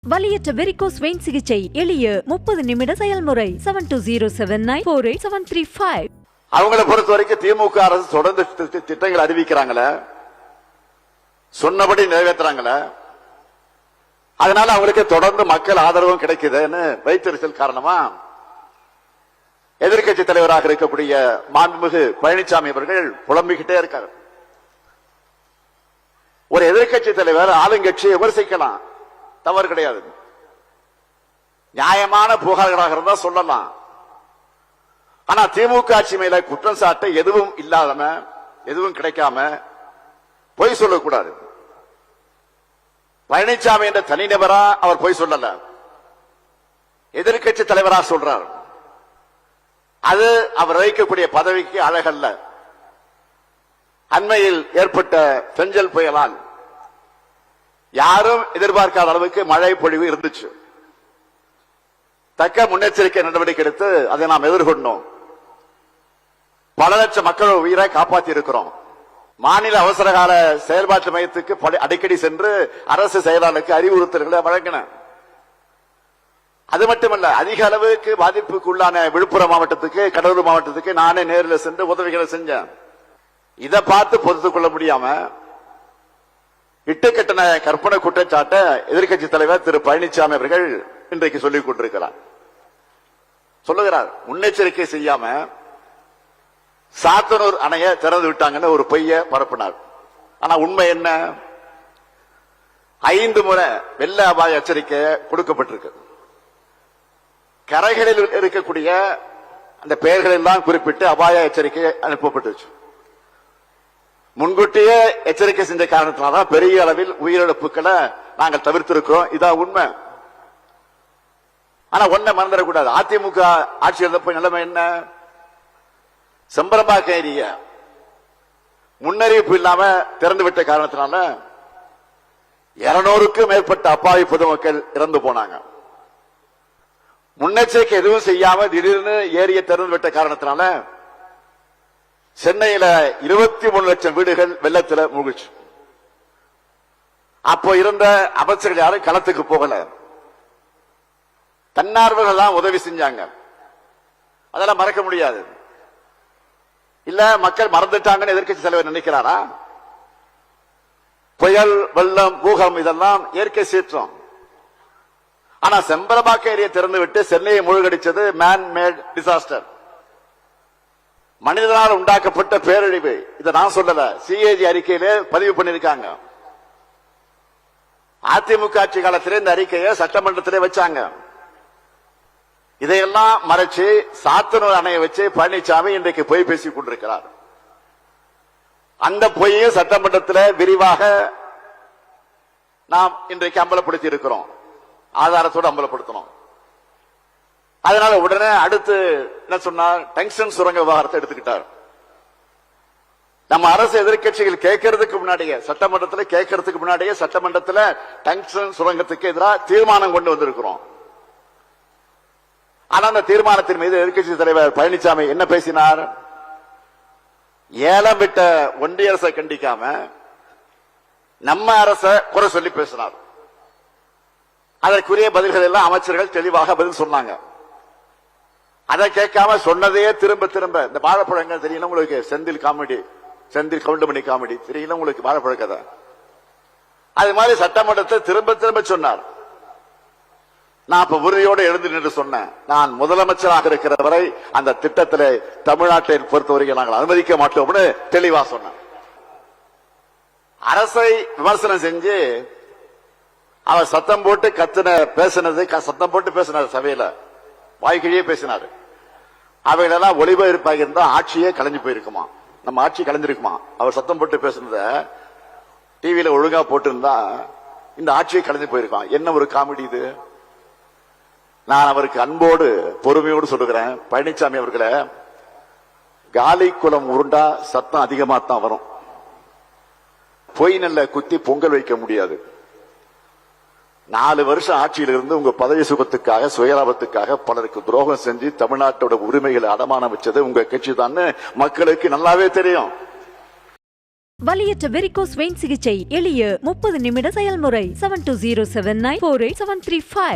வலியற்ற varicose vein சிகிச்சை எளிய 30 நிமிட செயல்முறை 7209487335. அவங்களை பொறுத்த வரைக்கும் திமுக அரசு தொடர்ந்து திட்டங்கள் அறிவிக்கிறாங்களே, சொன்னபடி நிறைவேற்றுறாங்களே, அதனால அவங்களுக்கு தொடர்ந்து மக்கள் ஆதரவும் கிடைக்குதுன்னு வைத்தறிச்சல் காரணமா எதிர்கட்சி தலைவராக இருக்கக்கூடிய மாண்புமிகு பழனிசாமி அவர்கள் புலம்பிக்கிட்டே இருக்காரு. ஒரு எதிர்கட்சி தலைவர் ஆளுங்கட்சியை விமர்சிக்கலாம், தவறு கிடையாது. நியாயமான புகார்களாக இருந்தா சொல்லலாம். ஆனா திமுக ஆட்சி மேல குற்றம் சாட்ட எதுவும் இல்லாதம, எதுவும் கிடைக்காம பொய் சொல்லக்கூடாது. பழனிசாமி என்ற தனிநபரா அவர் பொய் சொல்லல, எதிர்கட்சி தலைவராக சொல்றார். அது அவர் வகிக்கக்கூடிய பதவிக்கு அழகல்ல. அண்மையில் ஏற்பட்ட பெஞ்சல் புயலால் யாரும் எதிர்பார்க்காத அளவுக்கு மழை பொழிவு இருந்துச்சு. தக்க முன்னெச்சரிக்கை நடவடிக்கை எடுத்து அதை நாம் எதிர்கொண்டோம். பல லட்சம் மக்கள் உயிரை காப்பாற்றி இருக்கிறோம். மாநில அவசரகால செயல்பாட்டு மையத்துக்கு அடிக்கடி சென்று அரசு செயலாளருக்கு அறிவுறுத்தல்களை வழங்கின. அது மட்டுமல்ல, அதிக அளவுக்கு பாதிப்புக்கு உள்ளான விழுப்புரம் மாவட்டத்துக்கு, கடலூர் மாவட்டத்துக்கு நானே நேரில் சென்று உதவிகளை செஞ்சேன். இதை பார்த்து பொறுத்துக் கொள்ள முடியாம இட்டுக்கட்டண கற்பனை குற்றச்சாட்ட எதிர்கட்சி தலைவர் திரு பழனிசாமி அவர்கள் இன்றைக்கு சொல்லிக் கொண்டிருக்கிறார். சொல்லுகிறார், முன்னெச்சரிக்கை செய்யாம சாத்தனூர் அணையை திறந்து விட்டாங்கன்னு ஒரு பொய்ய பரப்பினார். ஆனா உண்மை என்ன? 5 முறை வெள்ள அபாய எச்சரிக்கை கொடுக்கப்பட்டிருக்கு. கரைகளில் இருக்கக்கூடிய அந்த பெயர்கள் எல்லாம் குறிப்பிட்டு அபாய எச்சரிக்கை அனுப்பப்பட்டுச்சு. முன்கூட்டியே எச்சரிக்கை செஞ்ச காரணத்தினால்தான் பெரிய அளவில் உயிரிழப்புகளை நாங்கள் தவிர்த்திருக்கிறோம். இதான் உண்மை. ஆனா ஒன்ன மறந்துடக்கூடாது, அதிமுக ஆட்சி இருந்தப்ப நிலைமை என்ன? செம்பரம்பாக்கம் ஏரிய முன்னறிவிப்பு இல்லாம திறந்து விட்ட காரணத்தினால 200க்கும் மேற்பட்ட அப்பாவி பொதுமக்கள் இறந்து போனாங்க. முன்னெச்சரிக்கை எதுவும் செய்யாம திடீர்னு ஏரிய திறந்து விட்ட காரணத்தினால சென்னையில 23 லட்சம் வீடுகள் வெள்ளத்துல மூழ்கிச்சு. அப்போ இருந்த அமைச்சர்கள் யாரும் களத்துக்கு போகல, தன்னார்வர்கள் தான் உதவி செஞ்சாங்க. அதெல்லாம் மறக்க முடியாது. இல்ல மக்கள் மறந்துட்டாங்கன்னு எதிர்க்கட்சி தலைவர் நினைக்கிறாரா? புயல், வெள்ளம், பூகம்பம் இதெல்லாம் இயற்கை சீற்றம். ஆனா செம்பரம்பாக்கம் ஏரியை திறந்து விட்டு சென்னையை மூழ்கடிச்சது மேன் மேட் டிசாஸ்டர், மனிதனால் உண்டாக்கப்பட்ட பேரழிவு. இதை நான் சொல்லல, சிஏஜி அறிக்கையிலே பதிவு பண்ணிருக்காங்க. அதிமுக ஆட்சி காலத்திலே இந்த அறிக்கையை சட்டமன்றத்திலே வச்சாங்க. இதையெல்லாம் மறைச்சு சாத்தனூர் அணையை வச்சு பழனிசாமி இன்றைக்கு பொய் பேசிக் கொண்டிருக்கிறார். அந்த பொய்யை சட்டமன்றத்தில் விரிவாக நாம் இன்றைக்கு அம்பலப்படுத்தி இருக்கிறோம், ஆதாரத்தோடு அம்பலப்படுத்தணும். அதனால உடனே அடுத்து என்ன சொன்னார்? டங்ஸ்டன் சுரங்க விவகாரத்தை எடுத்துக்கிட்டார். நம்ம அரசு எதிர்கட்சிகள் கேட்கறதுக்கு முன்னாடியே, சட்டமன்றத்தில் கேட்கறதுக்கு முன்னாடியே சட்டமன்றத்தில் டங்ஸ்டன் சுரங்கத்துக்கு எதிராக தீர்மானம் கொண்டு வந்திருக்கிறோம். ஆனா அந்த தீர்மானத்தின் மீது எதிர்கட்சி தலைவர் பழனிசாமி என்ன பேசினார்? ஏலம் விட்ட ஒன்றிய அரசை கண்டிக்காம நம்ம அரசை குறை சொல்லி பேசினார். அதற்குரிய பதில்கள் எல்லாம் அமைச்சர்கள் தெளிவாக பதில் சொன்னாங்க. அதை கேட்காம சொன்னதையே திரும்ப திரும்ப, இந்த வாழைப்பழங்கள் தெரியல உங்களுக்கு, செந்தில் காமெடி, செந்தில் கவுண்டமணி காமெடி தெரியல உங்களுக்கு, வாழைப்பழ கதை. அது மாதிரி சட்டமன்றத்தை திரும்ப திரும்ப சொன்னார். நான் இப்ப உறுதியோடு எழுந்து நின்று சொன்னேன், நான் முதலமைச்சராக இருக்கிற வரை அந்த திட்டத்தில் தமிழ்நாட்டை பொறுத்தவரைக்கும் நாங்கள் அனுமதிக்க மாட்டோம்னு தெளிவா சொன்னேன். அரசை விமர்சனம் செஞ்சு அவர் சத்தம் போட்டு பேசினது, சத்தம் போட்டு பேசினார், சபையில வாய்க்கிழியே பேசினார். அவைகளெல்லாம் ஒளிபரப்பாக இருந்தா ஆட்சியே கலைஞ்சு போயிருக்குமா, நம்ம ஆட்சி கலைஞ்சிருக்குமா. அவர் சத்தம் போட்டு பேசினத டிவியில ஒழுங்கா போட்டு இருந்தா இந்த ஆட்சியை கலைஞ்சு போயிருக்கான். என்ன ஒரு காமெடி இது! நான் அவருக்கு அன்போடு பொறுமையோடு சொல்லுகிறேன், பழனிசாமி அவர்களை, காலி குளம் உருண்டா சத்தம் அதிகமா தான் வரும், பொய் நல்ல குத்தி பொங்கல் வைக்க முடியாது. 4 வருஷம் ஆட்சியில் இருந்து உங்க பதவி சுகத்துக்காக, சுயலாபத்துக்காக பலருக்கு துரோகம் செஞ்சு தமிழ்நாட்டோட உரிமைகளை அடமானம் வச்சது உங்க கட்சி தான் மக்களுக்கு நல்லாவே தெரியும். வலியற்ற வெரிகோஸ் வெயின் சிகிச்சை எளிய 30 நிமிட செயல்முறை 7207948735